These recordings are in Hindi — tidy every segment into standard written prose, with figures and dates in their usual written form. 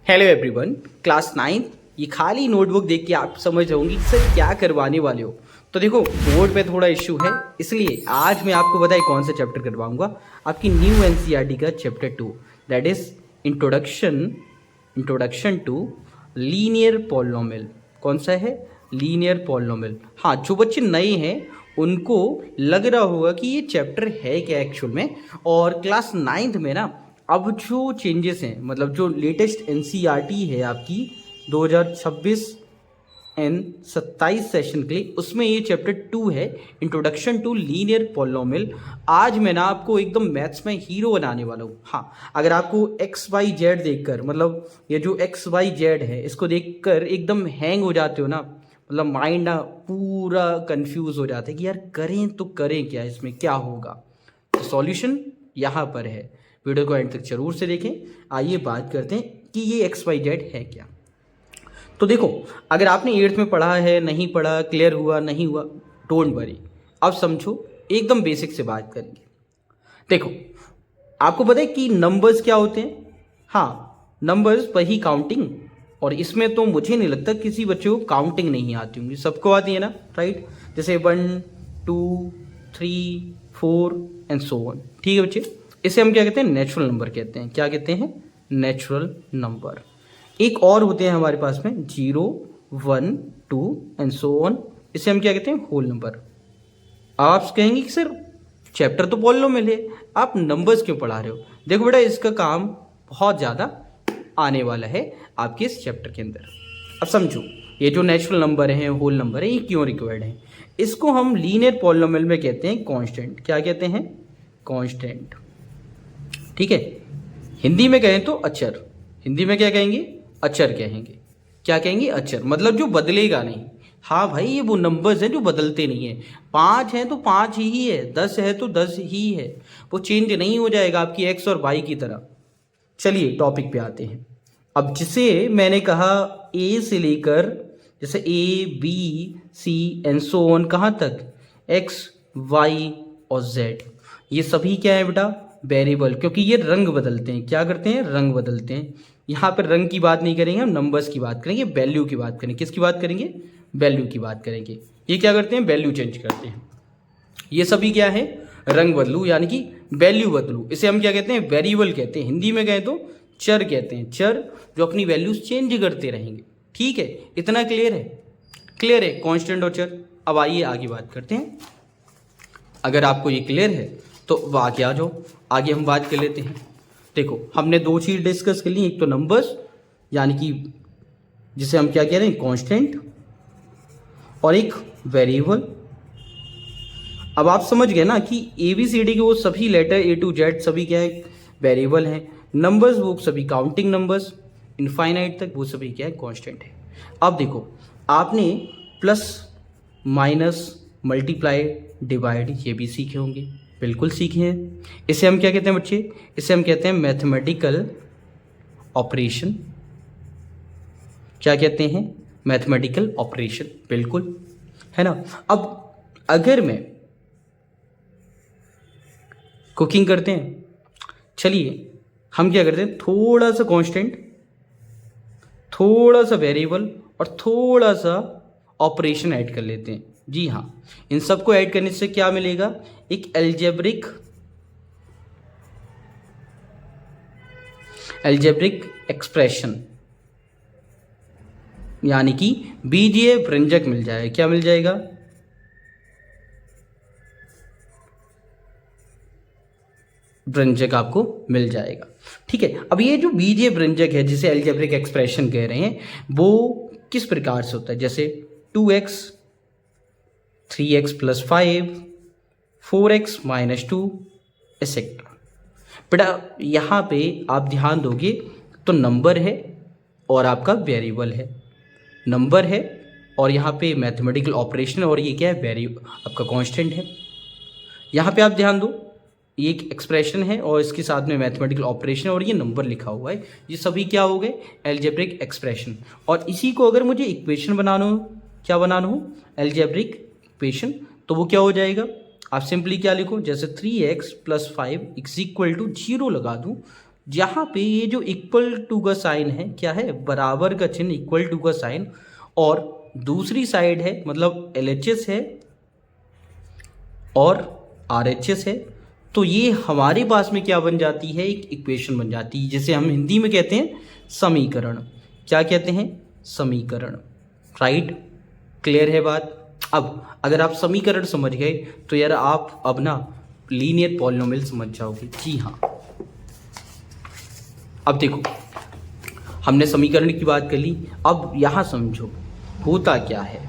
हेलो एवरीवन, क्लास 9 ये खाली नोटबुक देख के आप समझ जाओगे कि सर क्या करवाने वाले हो। तो देखो, बोर्ड पे थोड़ा इश्यू है, इसलिए आज मैं आपको बताए कौन सा चैप्टर करवाऊंगा। आपकी न्यू एनसीईआरटी का chapter 2, that is introduction to linear polynomial. कौन सा है? Linear polynomial. हाँ, जो बच्चे नए हैं उनको लग रहा होगा कि ये चैप्टर है क्या एक्चुअल में। और क्लास 9th में ना अब जो चेंजेस हैं, मतलब जो लेटेस्ट एनसीईआरटी है आपकी 2026 एंड 27 सेशन के लिए, उसमें ये चैप्टर 2 है, इंट्रोडक्शन टू लीनियर पॉलिनोमियल। आज मैं ना आपको एकदम मैथ्स में हीरो बनाने वाला हूँ। हाँ, अगर आपको एक्स वाई जेड देखकर, मतलब ये जो एक्स वाई जेड है इसको देखकर एकदम हैंग हो जाते हो ना, मतलब माइंड ना पूरा कंफ्यूज हो जाता है कि यार करें तो करें क्या, इसमें क्या होगा। तो सॉल्यूशन यहाँ पर है, वीडियो को एंड तक जरूर से देखें। आइए बात करते हैं कि ये एक्स वाई जेड है क्या। तो देखो, अगर आपने 8th में पढ़ा है, नहीं पढ़ा, क्लियर हुआ नहीं हुआ, डोंट वरी, अब समझो, एकदम बेसिक से बात करेंगे। देखो, आपको पता है कि नंबर्स क्या होते हैं? हाँ, नंबर्स वही काउंटिंग, और इसमें तो मुझे नहीं लगता किसी बच्चे को काउंटिंग नहीं आती होंगी, सबको आती है ना, राइट? जैसे 1 2 3 4 एंड सो ऑन। ठीक है बच्चे, इसे हम क्या कहते हैं? नेचुरल नंबर कहते हैं। क्या कहते हैं? Natural number. एक और होते हैं हमारे पास में 0 1 2 एंड सो ऑन, इसे हम क्या कहते हैं? Whole number. आप कहेंगे कि सर चैप्टर तो पॉलिनोमियल है, आप नंबर्स क्यों पढ़ा रहे हो? देखो बेटा, इसका काम बहुत ज़्यादा आने वाला है आपके इस चैप्टर के अंदर। अब समझो, ये जो नेचुरल नंबर है, होल नंबर है, ये क्यों रिक्वायर्ड है? इसको हम लीनियर पॉलिनोमियल में कहते हैं कांस्टेंट। क्या कहते हैं? कांस्टेंट। ठीक है, हिंदी में कहें तो अचर। हिंदी में क्या कहेंगे? अचर कहेंगे। क्या कहेंगे? अचर, मतलब जो बदलेगा नहीं। हाँ भाई, ये वो नंबर्स हैं जो बदलते नहीं है। 5 है तो 5 ही है, 10 है तो 10 ही है, वो चेंज नहीं हो जाएगा आपकी एक्स और वाई की तरह। चलिए टॉपिक पे आते हैं। अब जिसे मैंने कहा ए से लेकर, जैसे A B C and so on, कहाँ तक? एक्स वाई और जेड, ये सभी क्या है बेटा? वेरिएबल। क्योंकि ये रंग बदलते हैं। क्या करते हैं? रंग बदलते हैं। यहाँ पर रंग की बात नहीं करेंगे हम, नंबर्स की बात करेंगे, वैल्यू की बात करेंगे। किसकी बात करेंगे? वैल्यू की बात करेंगे। ये क्या करते हैं? वैल्यू चेंज करते हैं। ये सभी क्या है? रंग बदलू, यानी कि वैल्यू बदलू। इसे हम क्या कहते हैं? वेरिएबल कहते हैं। हिंदी में कहें तो चर कहते हैं। चर जो अपनी वैल्यूज चेंज करते रहेंगे। ठीक है, इतना क्लियर है? क्लियर है कांस्टेंट और चर। अब आइए आगे बात करते हैं। अगर आपको ये क्लियर है तो आगे आ जाओ, आगे हम बात कर लेते हैं। देखो, हमने दो चीज डिस्कस कर ली, एक तो नंबर्स, यानी कि जिसे हम क्या कह रहे हैं? कांस्टेंट, और एक वेरिएबल। अब आप समझ गए ना कि ABCD के वो सभी लेटर A to Z सभी क्या है? वेरिएबल हैं। नंबर्स वो सभी काउंटिंग नंबर्स इनफाइनाइट तक, वो सभी क्या है? कांस्टेंट है। अब देखो, आपने प्लस माइनस मल्टीप्लाई डिवाइड ये भी सीखे होंगे, बिल्कुल सीखे हैं। इसे हम क्या कहते हैं बच्चे? इसे हम कहते हैं मैथमेटिकल ऑपरेशन। क्या कहते हैं? मैथमेटिकल ऑपरेशन, बिल्कुल, है ना। अब अगर मैं कुकिंग करते हैं, चलिए हम क्या करते हैं? थोड़ा सा कांस्टेंट, थोड़ा सा वेरिएबल और थोड़ा सा ऑपरेशन ऐड कर लेते हैं। जी हाँ, इन सबको ऐड करने से क्या मिलेगा? एक एल्जेब्रिक एक्सप्रेशन, यानी कि बीजीय व्यंजक मिल जाएगा। क्या मिल जाएगा? व्यंजक आपको मिल जाएगा। ठीक है, अब ये जो बीजीय व्यंजक है, जिसे एल्जेब्रिक एक्सप्रेशन कह रहे हैं, वो किस प्रकार से होता है? जैसे 2x 3x + 5 4x - 2 एक्सेट्रा। बेटा यहाँ पे आप ध्यान दोगे तो नंबर है और आपका वेरिएबल है, नंबर है और यहाँ पे मैथमेटिकल ऑपरेशन, और ये क्या है? वेरिएबल, आपका कांस्टेंट है। यहाँ पे आप ध्यान दो, ये एक एक्सप्रेशन है और इसके साथ में मैथमेटिकल ऑपरेशन और ये नंबर लिखा हुआ है, ये सभी क्या हो गए? Algebraic expression. और इसी को अगर मुझे इक्वेशन बनाना हो, क्या बनाना हो? एल्जेब्रिक इक्वेशन, तो वो क्या हो जाएगा? आप सिंपली क्या लिखो? जैसे 3x + 5 = 0 लगा दूँ जहाँ पे ये जो इक्वल टू का साइन है क्या है, बराबर का चिन्ह, इक्वल टू का साइन, और दूसरी साइड है मतलब LHS है और RHS है, तो ये हमारे पास में क्या बन जाती है, एक इक्वेशन बन जाती है, जिसे हम हिंदी में कहते हैं समीकरण। क्या कहते हैं, समीकरण। राइट, क्लियर है बात। अब अगर आप समीकरण समझ गए तो यार आप अब ना लीनियर पॉलिनोमियल समझ जाओगे। जी हाँ, अब देखो हमने समीकरण की बात कर ली, अब यहाँ समझो होता क्या है।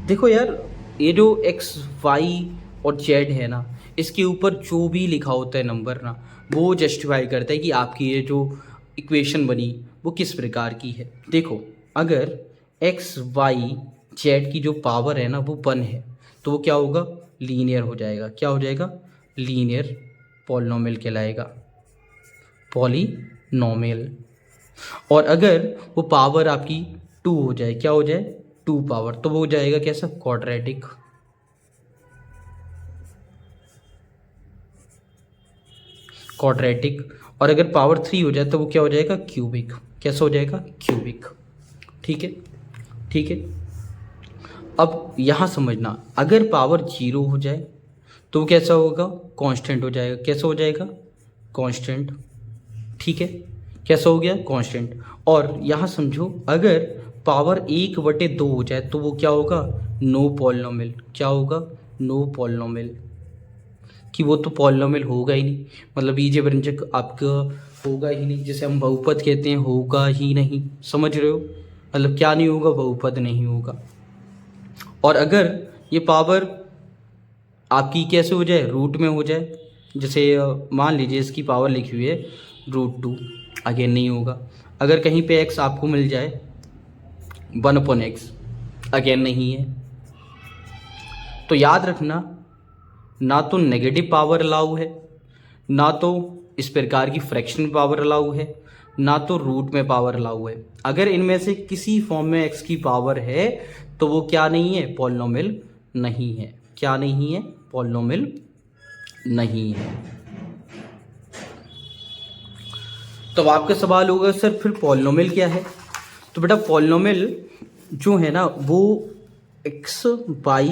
देखो यार, ये जो x, y और z है ना, इसके ऊपर जो भी लिखा होता है नंबर ना, वो जस्टिफाई करता है कि आपकी ये जो इक्वेशन बनी वो किस प्रकार की है। देखो, अगर x, y, z की जो पावर है ना वो 1 है, तो वो क्या होगा, लीनियर हो जाएगा। क्या हो जाएगा, लीनियर पॉलिनोमियल कहलाएगा, पॉलिनोमियल। और अगर वो पावर आपकी 2 हो जाए, क्या हो जाए, 2 पावर, तो वो हो जाएगा कैसा, क्वाड्रेटिक। क्वाड्रेटिक। और अगर पावर 3 हो जाए तो वो क्या हो जाएगा, क्यूबिक। कैसा हो जाएगा, क्यूबिक। ठीक है, ठीक है। अब यहाँ समझना, अगर पावर 0 हो जाए तो वो कैसा होगा, कांस्टेंट हो जाएगा। कैसा हो जाएगा, कांस्टेंट। ठीक है, कैसा हो गया, कांस्टेंट। और यहाँ समझो, अगर पावर 1/2 हो जाए तो वो क्या होगा, नो पॉलिनोमियल। क्या होगा, नो पॉलिनोमियल, कि वो तो पॉलिनोमियल होगा ही नहीं, मतलब बीजीय व्यंजक आपका होगा ही नहीं, जिसे हम बहुपद कहते हैं, होगा ही नहीं। समझ रहे हो, मतलब क्या नहीं होगा, बहुपद नहीं होगा। और अगर ये पावर आपकी कैसे हो जाए, रूट में हो जाए, जैसे मान लीजिए इसकी पावर लिखी हुई है √2, अगेन नहीं होगा। अगर कहीं पे x आपको मिल जाए 1/x, अगेन नहीं है। तो याद रखना, ना तो नेगेटिव पावर अलाउ है, ना तो इस प्रकार की फ्रैक्शन पावर अलाउ है, ना तो रूट में पावर अलाउ है। अगर इनमें से किसी फॉर्म में x की पावर है तो वो क्या नहीं है, पॉलिनोमियल नहीं है। क्या नहीं है, पॉलिनोमियल नहीं है। तो अब आपका सवाल होगा सर फिर पॉलिनोमियल क्या है। तो बेटा पॉलिनोमियल जो है ना वो x, y,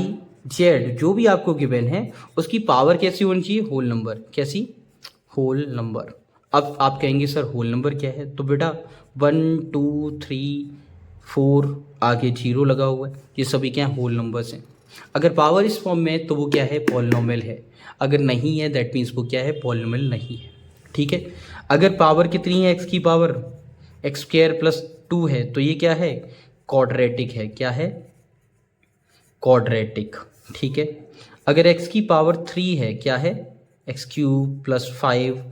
z जो भी आपको गिवन है उसकी पावर कैसी होनी चाहिए, होल नंबर। कैसी, होल नंबर। अब आप कहेंगे सर होल नंबर क्या है, तो बेटा 1, 2, 3, 4 आगे 0 लगा हुआ है, ये सभी क्या है, होल नंबर्स हैं। अगर पावर इस फॉर्म में है तो वो क्या है, पॉलिनोमियल है। अगर नहीं है दैट मीन्स वो क्या है, पॉलिनोमियल नहीं है। ठीक है, अगर पावर कितनी है, x की पावर x² + 2 है, तो ये क्या है, क्वाड्रेटिक है। क्या है, क्वाड्रेटिक। ठीक है, अगर x की पावर 3 है, क्या है, x³ + 5,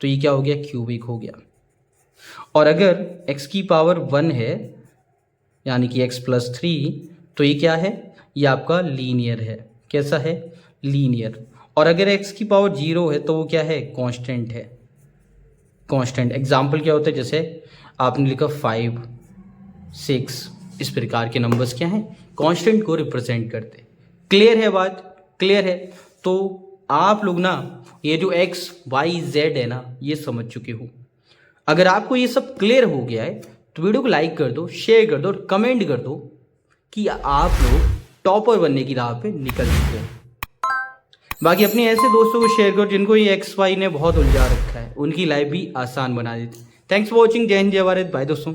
तो ये क्या हो गया, क्यूबिक हो गया। और अगर x की पावर 1 है, यानी कि x + 3, तो ये क्या है, ये आपका लीनियर है। कैसा है, लीनियर। और अगर x की पावर 0 है तो वो क्या है, कांस्टेंट है। कांस्टेंट एग्जाम्पल क्या होता है, जैसे आपने लिखा 5, 6, इस प्रकार के नंबर्स क्या हैं, कांस्टेंट को रिप्रेजेंट करते। क्लियर है बात, क्लियर है। तो आप लोग ना ये जो x, y, z है ना, ये समझ चुके हो। अगर आपको ये सब क्लियर हो गया है तो वीडियो को लाइक कर दो, शेयर कर दो और कमेंट कर दो कि आप लोग टॉपर बनने की राह पे निकल चुके हैं। बाकी अपने ऐसे दोस्तों को शेयर करो जिनको ये XY ने बहुत उलझा रखा है, उनकी लाइफ भी आसान बना देती। Thanks for watching. जय हिंद, जय भारत। बाय दोस्तों।